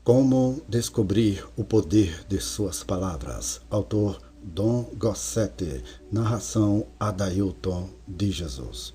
Como descobrir o poder de suas palavras? Autor Dom Gossetti. Narração Adailton de Jesus.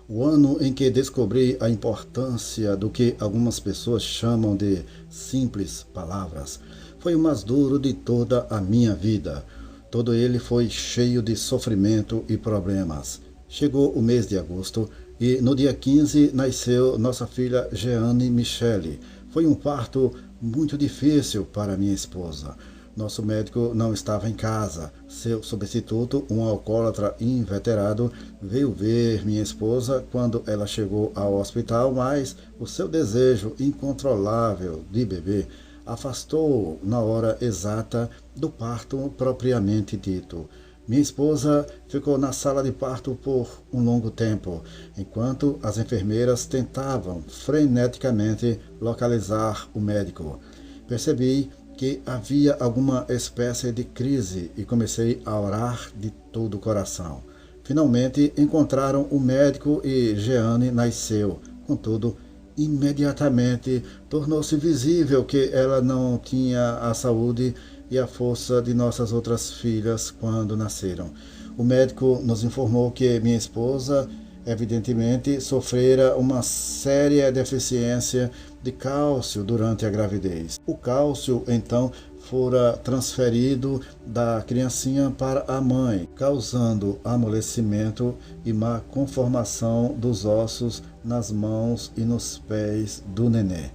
O ano em que descobri a importância do que algumas pessoas chamam de simples palavras foi o mais duro de toda a minha vida. Todo ele foi cheio de sofrimento e problemas. Chegou o mês de agosto e no dia 15 nasceu nossa filha Jeane Michele. Foi um parto muito difícil para minha esposa. Nosso médico não estava em casa. Seu substituto, um alcoólatra inveterado, veio ver minha esposa quando ela chegou ao hospital, mas o seu desejo incontrolável de beber afastou-o na hora exata do parto propriamente dito. Minha esposa ficou na sala de parto por um longo tempo, enquanto as enfermeiras tentavam freneticamente localizar o médico. Percebi que havia alguma espécie de crise e comecei a orar de todo o coração. Finalmente encontraram o médico e Jeane nasceu. Contudo, imediatamente tornou-se visível que ela não tinha a saúde e a força de nossas outras filhas quando nasceram. O médico nos informou que minha esposa, evidentemente, sofrera uma séria deficiência de cálcio durante a gravidez. O cálcio, então, fora transferido da criancinha para a mãe, causando amolecimento e má conformação dos ossos nas mãos e nos pés do nenê.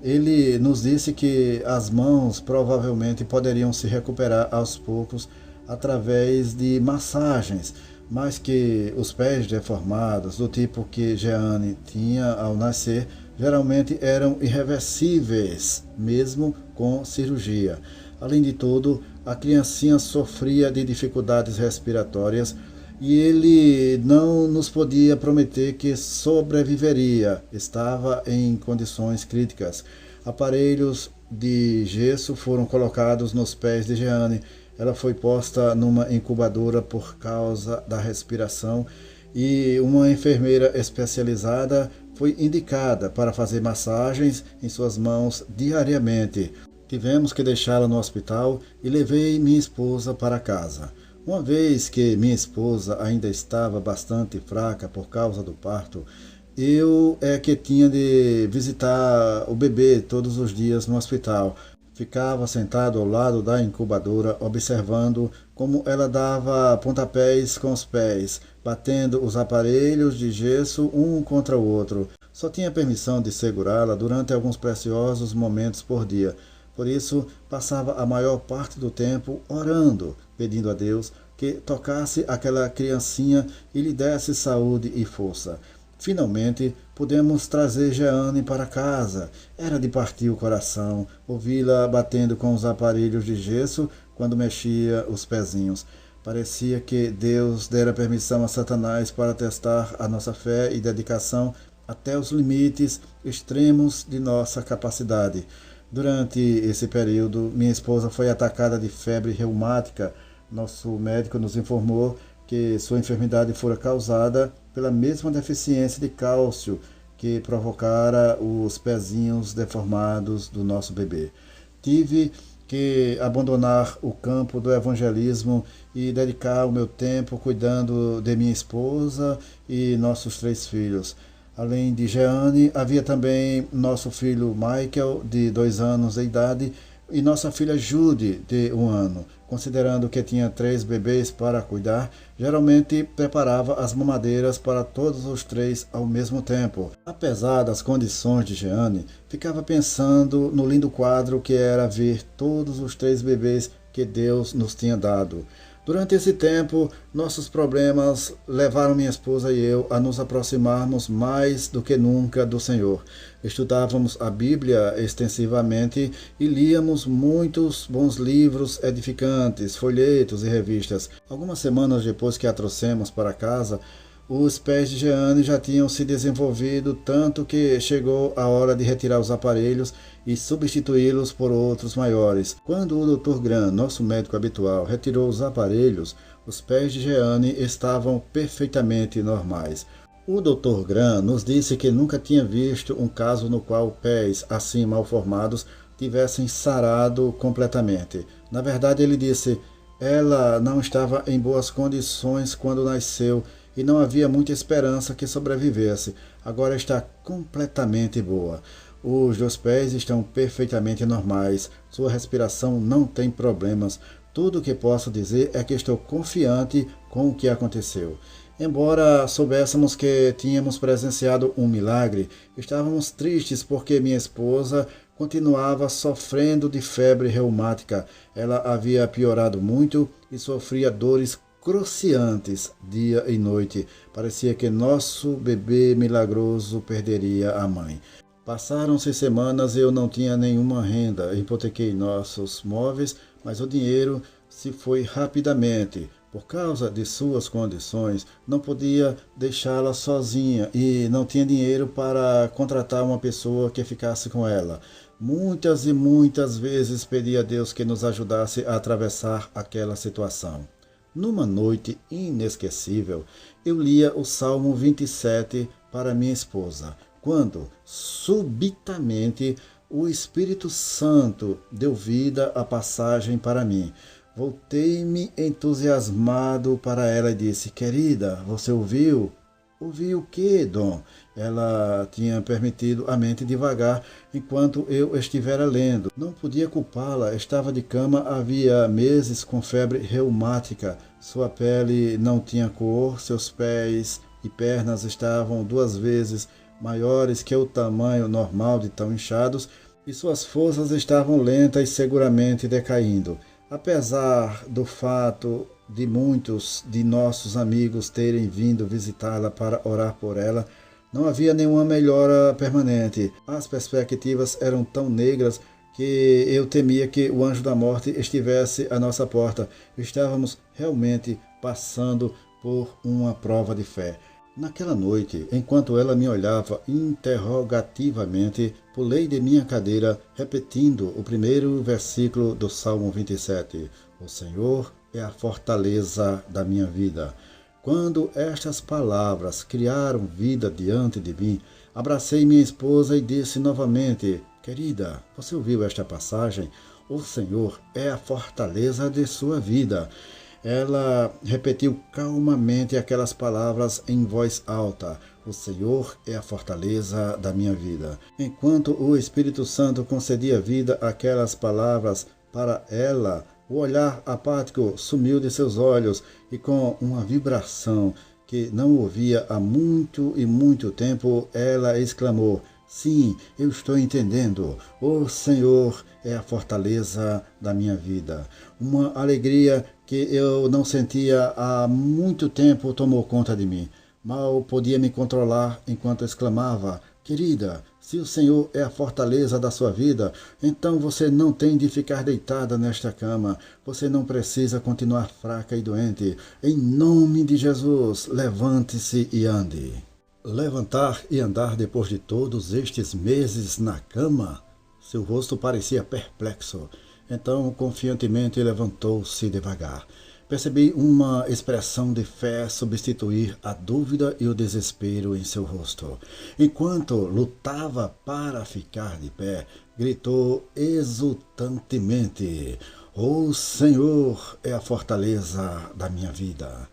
Ele nos disse que as mãos provavelmente poderiam se recuperar aos poucos através de massagens, mas que os pés deformados, do tipo que Jeane tinha ao nascer, geralmente eram irreversíveis, mesmo com cirurgia. Além de tudo, a criancinha sofria de dificuldades respiratórias e ele não nos podia prometer que sobreviveria. Estava em condições críticas. Aparelhos de gesso foram colocados nos pés de Jeane. Ela foi posta numa incubadora por causa da respiração e uma enfermeira especializada foi indicada para fazer massagens em suas mãos diariamente. Tivemos que deixá-la no hospital e levei minha esposa para casa. Uma vez que minha esposa ainda estava bastante fraca por causa do parto, eu é que tinha de visitar o bebê todos os dias no hospital. Ficava sentado ao lado da incubadora, observando como ela dava pontapés com os pés, batendo os aparelhos de gesso um contra o outro. Só tinha permissão de segurá-la durante alguns preciosos momentos por dia. Por isso, passava a maior parte do tempo orando, pedindo a Deus que tocasse aquela criancinha e lhe desse saúde e força. Finalmente, pudemos trazer Jeane para casa. Era de partir o coração, ouvi-la batendo com os aparelhos de gesso quando mexia os pezinhos. Parecia que Deus dera permissão a Satanás para testar a nossa fé e dedicação até os limites extremos de nossa capacidade. Durante esse período, minha esposa foi atacada de febre reumática. Nosso médico nos informou que sua enfermidade fora causada pela mesma deficiência de cálcio que provocara os pezinhos deformados do nosso bebê. Tive que abandonar o campo do evangelismo e dedicar o meu tempo cuidando de minha esposa e nossos 3 filhos. Além de Jeane, havia também nosso filho Michael, de 2 anos de idade, e nossa filha Judy, de 1 ano. Considerando que tinha 3 bebês para cuidar, geralmente preparava as mamadeiras para todos os 3 ao mesmo tempo. Apesar das condições de Jeane, ficava pensando no lindo quadro que era ver todos os 3 bebês que Deus nos tinha dado. Durante esse tempo, nossos problemas levaram minha esposa e eu a nos aproximarmos mais do que nunca do Senhor. Estudávamos a Bíblia extensivamente e líamos muitos bons livros edificantes, folhetos e revistas. Algumas semanas depois que a trouxemos para casa, os pés de Jeane já tinham se desenvolvido tanto que chegou a hora de retirar os aparelhos e substituí-los por outros maiores. Quando o Dr. Graham, nosso médico habitual, retirou os aparelhos, os pés de Jeane estavam perfeitamente normais. O Dr. Graham nos disse que nunca tinha visto um caso no qual pés assim mal formados tivessem sarado completamente. Na verdade, ele disse, ela não estava em boas condições quando nasceu e não havia muita esperança que sobrevivesse. Agora está completamente boa. Os 2 pés estão perfeitamente normais. Sua respiração não tem problemas. Tudo o que posso dizer é que estou confiante com o que aconteceu. Embora soubéssemos que tínhamos presenciado um milagre, estávamos tristes porque minha esposa continuava sofrendo de febre reumática. Ela havia piorado muito e sofria dores cruciantes dia e noite. Parecia que nosso bebê milagroso perderia a mãe. Passaram-se semanas e eu não tinha nenhuma renda. Hipotequei nossos móveis, mas o dinheiro se foi rapidamente. Por causa de suas condições, não podia deixá-la sozinha e não tinha dinheiro para contratar uma pessoa que ficasse com ela. Muitas e muitas vezes pedi a Deus que nos ajudasse a atravessar aquela situação. Numa noite inesquecível, eu lia o Salmo 27 para minha esposa, quando, subitamente, o Espírito Santo deu vida à passagem para mim. Voltei-me entusiasmado para ela e disse, querida, você ouviu? Ouvi o quê, Dom? Ela tinha permitido a mente divagar enquanto eu estivera lendo. Não podia culpá-la, estava de cama havia meses com febre reumática. Sua pele não tinha cor, seus pés e pernas estavam 2 vezes maiores que o tamanho normal de tão inchados e suas forças estavam lentas e seguramente decaindo. Apesar do fato de muitos de nossos amigos terem vindo visitá-la para orar por ela, não havia nenhuma melhora permanente. As perspectivas eram tão negras que eu temia que o anjo da morte estivesse à nossa porta. Estávamos realmente passando por uma prova de fé. Naquela noite, enquanto ela me olhava interrogativamente, pulei de minha cadeira, repetindo o primeiro versículo do Salmo 27. O Senhor é a fortaleza da minha vida. Quando estas palavras criaram vida diante de mim, abracei minha esposa e disse novamente, querida, você ouviu esta passagem? O Senhor é a fortaleza de sua vida. Ela repetiu calmamente aquelas palavras em voz alta. O Senhor é a fortaleza da minha vida. Enquanto o Espírito Santo concedia vida àquelas palavras para ela, o olhar apático sumiu de seus olhos e com uma vibração que não ouvia há muito e muito tempo, ela exclamou, sim, eu estou entendendo. O Senhor é a fortaleza da minha vida. Uma alegria que eu não sentia há muito tempo tomou conta de mim. Mal podia me controlar enquanto exclamava, querida, se o Senhor é a fortaleza da sua vida, então você não tem de ficar deitada nesta cama. Você não precisa continuar fraca e doente. Em nome de Jesus, levante-se e ande. Levantar e andar depois de todos estes meses na cama? Seu rosto parecia perplexo. Então, confiantemente, levantou-se devagar. Percebi uma expressão de fé substituir a dúvida e o desespero em seu rosto. Enquanto lutava para ficar de pé, gritou exultantemente, o Senhor é a fortaleza da minha vida.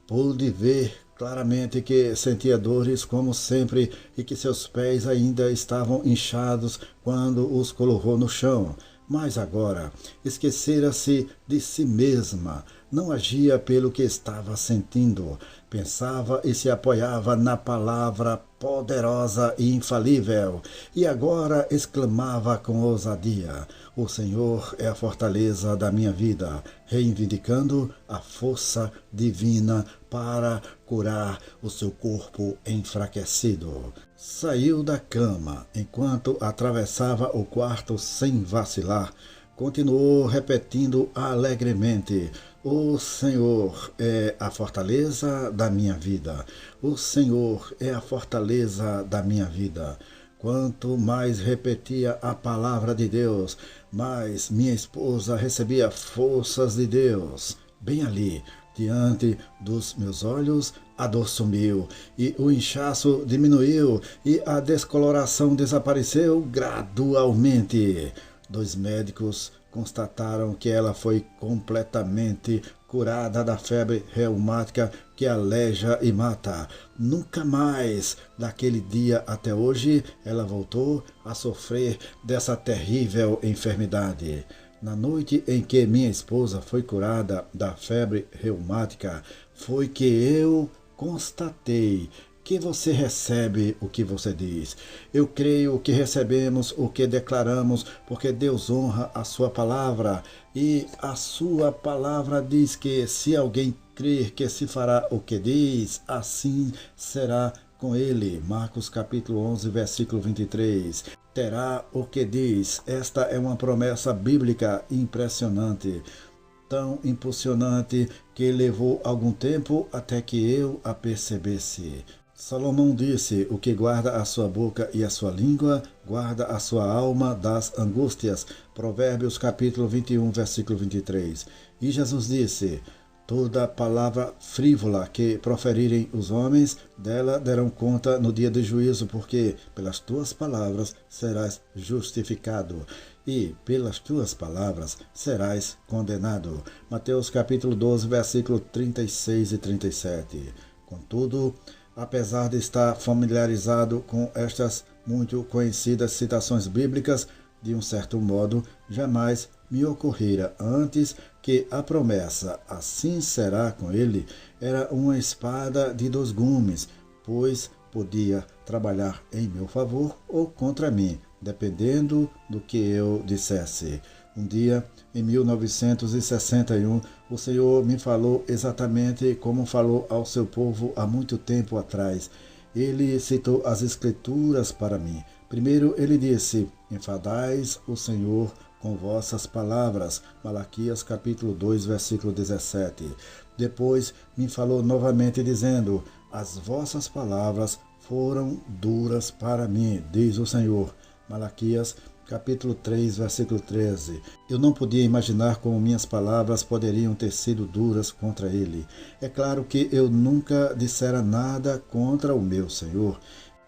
Pude ver claramente que sentia dores como sempre e que seus pés ainda estavam inchados quando os colocou no chão. Mas agora esquecera-se de si mesma, não agia pelo que estava sentindo, pensava e se apoiava na palavra poderosa e infalível, e agora exclamava com ousadia, o Senhor é a fortaleza da minha vida, reivindicando a força divina para curar o seu corpo enfraquecido. Saiu da cama enquanto atravessava o quarto sem vacilar. Continuou repetindo alegremente, o Senhor é a fortaleza da minha vida. O Senhor é a fortaleza da minha vida. Quanto mais repetia a palavra de Deus, mais minha esposa recebia forças de Deus. bem ali, diante dos meus olhos, a dor sumiu, e o inchaço diminuiu, e a descoloração desapareceu gradualmente. 2 médicos constataram que ela foi completamente curada da febre reumática que aleja e mata. Nunca mais, daquele dia até hoje, ela voltou a sofrer dessa terrível enfermidade. Na noite em que minha esposa foi curada da febre reumática, foi que eu constatei que você recebe o que você diz. Eu creio que recebemos o que declaramos, porque Deus honra a sua palavra. E a sua palavra diz que se alguém crer que se fará o que diz, assim será com ele. Marcos capítulo 11, versículo 23. Terá o que diz. Esta é uma promessa bíblica impressionante, tão impulsionante que levou algum tempo até que eu a percebesse. Salomão disse: o que guarda a sua boca e a sua língua, guarda a sua alma das angústias. Provérbios capítulo 21, versículo 23. E Jesus disse: toda palavra frívola que proferirem os homens, dela darão conta no dia do juízo, porque pelas tuas palavras serás justificado e pelas tuas palavras serás condenado. Mateus capítulo 12, versículo 36 e 37. Contudo, apesar de estar familiarizado com estas muito conhecidas citações bíblicas, de um certo modo, jamais me ocorrera antes que a promessa assim será com ele era uma espada de 2 gumes, pois podia trabalhar em meu favor ou contra mim, dependendo do que eu dissesse. Um dia, em 1961, o Senhor me falou exatamente como falou ao seu povo há muito tempo atrás. Ele citou as Escrituras para mim. Primeiro ele disse: enfadais o Senhor com vossas palavras. Malaquias capítulo 2, versículo 17. Depois me falou novamente dizendo: as vossas palavras foram duras para mim, diz o Senhor. Malaquias capítulo 3, versículo 13. Eu não podia imaginar como minhas palavras poderiam ter sido duras contra ele. É claro que eu nunca dissera nada contra o meu Senhor.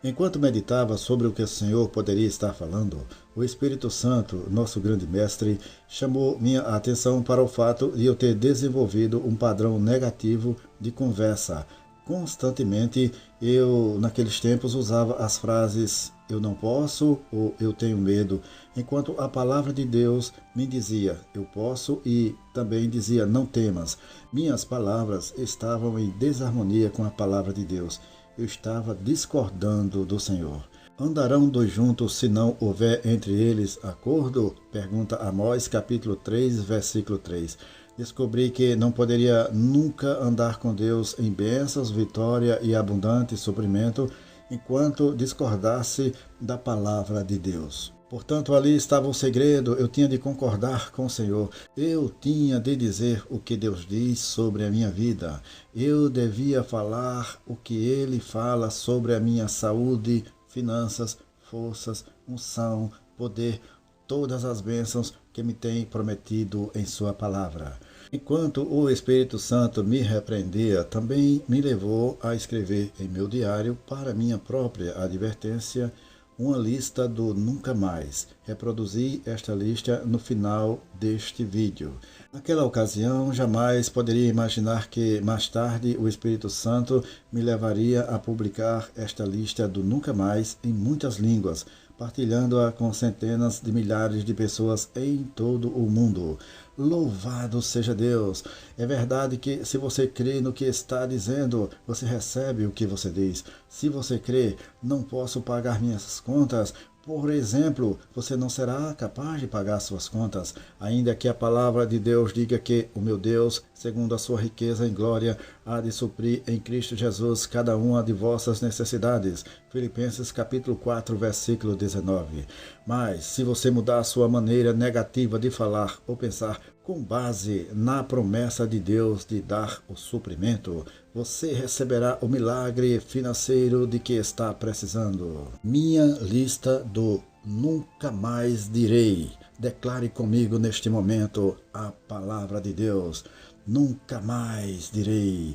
Enquanto meditava sobre o que o Senhor poderia estar falando, o Espírito Santo, nosso grande mestre, chamou minha atenção para o fato de eu ter desenvolvido um padrão negativo de conversa. Constantemente, eu, naqueles tempos, usava as frases eu não posso ou eu tenho medo, enquanto a palavra de Deus me dizia eu posso e também dizia não temas. Minhas palavras estavam em desarmonia com a palavra de Deus. Eu estava discordando do Senhor. Andarão 2 juntos se não houver entre eles acordo? Pergunta Amós capítulo 3, versículo 3. Descobri que não poderia nunca andar com Deus em bênçãos, vitória e abundante suprimento enquanto discordasse da palavra de Deus. Portanto, ali estava o segredo. Eu tinha de concordar com o Senhor. Eu tinha de dizer o que Deus diz sobre a minha vida. Eu devia falar o que Ele fala sobre a minha saúde, finanças, forças, unção, poder, todas as bênçãos que me tem prometido em sua palavra. Enquanto o Espírito Santo me repreendia, também me levou a escrever em meu diário, para minha própria advertência, uma lista do nunca mais. Reproduzi esta lista no final deste vídeo. Naquela ocasião, jamais poderia imaginar que mais tarde o Espírito Santo me levaria a publicar esta lista do nunca mais em muitas línguas, partilhando-a com centenas de milhares de pessoas em todo o mundo. Louvado seja Deus! É verdade que se você crê no que está dizendo, você recebe o que você diz. Se você crê, não posso pagar minhas contas, por exemplo, você não será capaz de pagar suas contas, ainda que a palavra de Deus diga que o meu Deus, segundo a sua riqueza em glória, há de suprir em Cristo Jesus cada uma de vossas necessidades. Filipenses capítulo 4, versículo 19. Mas, se você mudar a sua maneira negativa de falar ou pensar com base na promessa de Deus de dar o suprimento, você receberá o milagre financeiro de que está precisando. Minha lista do nunca mais direi. Declare comigo neste momento a palavra de Deus. Nunca mais direi,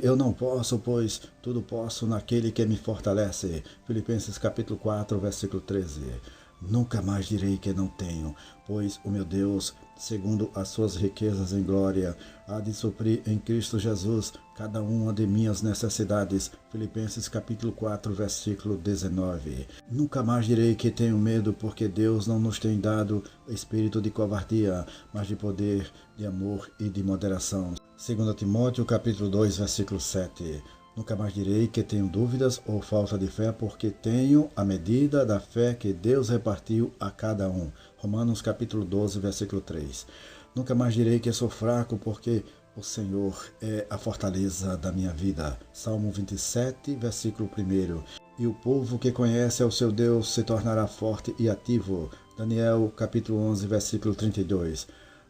eu não posso, pois tudo posso naquele que me fortalece. Filipenses capítulo 4, versículo 13. Nunca mais direi que não tenho, pois o meu Deus, segundo as suas riquezas em glória, há de suprir em Cristo Jesus cada uma de minhas necessidades. Filipenses capítulo 4, versículo 19. Nunca mais direi que tenho medo, porque Deus não nos tem dado espírito de covardia, mas de poder, de amor e de moderação. 2 Timóteo capítulo 2, versículo 7. Nunca mais direi que tenho dúvidas ou falta de fé, porque tenho a medida da fé que Deus repartiu a cada um. Romanos capítulo 12, versículo 3. Nunca mais direi que sou fraco, porque o Senhor é a fortaleza da minha vida. Salmo 27, versículo 1. E o povo que conhece ao seu Deus se tornará forte e ativo. Daniel capítulo 11, versículo 32.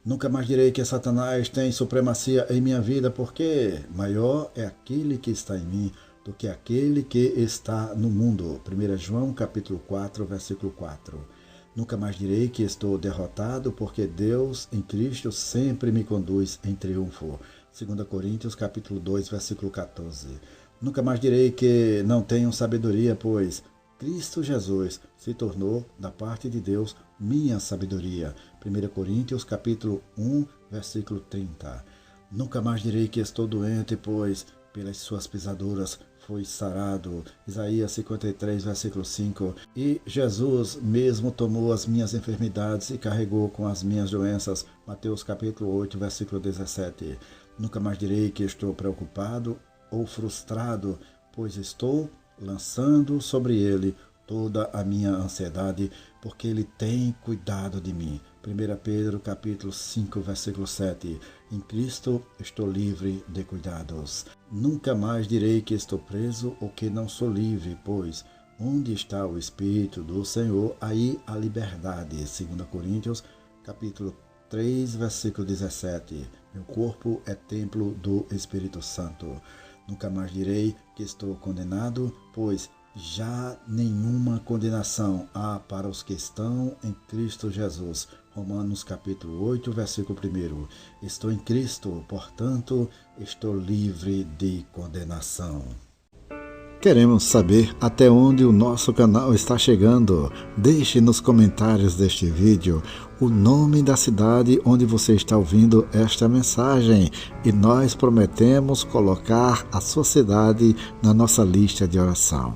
Nunca mais direi que Satanás tem supremacia em minha vida, porque maior é aquele que está em mim do que aquele que está no mundo. 1 João capítulo 4, versículo 4. Nunca mais direi que estou derrotado, porque Deus em Cristo sempre me conduz em triunfo. 2 Coríntios capítulo 2, versículo 14. Nunca mais direi que não tenho sabedoria, pois Cristo Jesus se tornou, da parte de Deus, minha sabedoria. 1 Coríntios capítulo 1, versículo 30. Nunca mais direi que estou doente, pois pelas suas pisaduras fui sarado. Isaías 53, versículo 5. E Jesus mesmo tomou as minhas enfermidades e carregou com as minhas doenças. Mateus capítulo 8, versículo 17. Nunca mais direi que estou preocupado ou frustrado, pois estou lançando sobre ele toda a minha ansiedade, porque ele tem cuidado de mim. 1 Pedro capítulo 5, versículo 7. Em Cristo estou livre de cuidados. Nunca mais direi que estou preso ou que não sou livre, pois onde está o Espírito do Senhor, aí a liberdade. 2 Coríntios capítulo 3, versículo 17. Meu corpo é templo do Espírito Santo. Nunca mais direi que estou condenado, pois já nenhuma condenação há para os que estão em Cristo Jesus. Romanos capítulo 8, versículo 1. Estou em Cristo, portanto, estou livre de condenação. Queremos saber até onde o nosso canal está chegando. Deixe nos comentários deste vídeo o nome da cidade onde você está ouvindo esta mensagem e nós prometemos colocar a sua cidade na nossa lista de oração.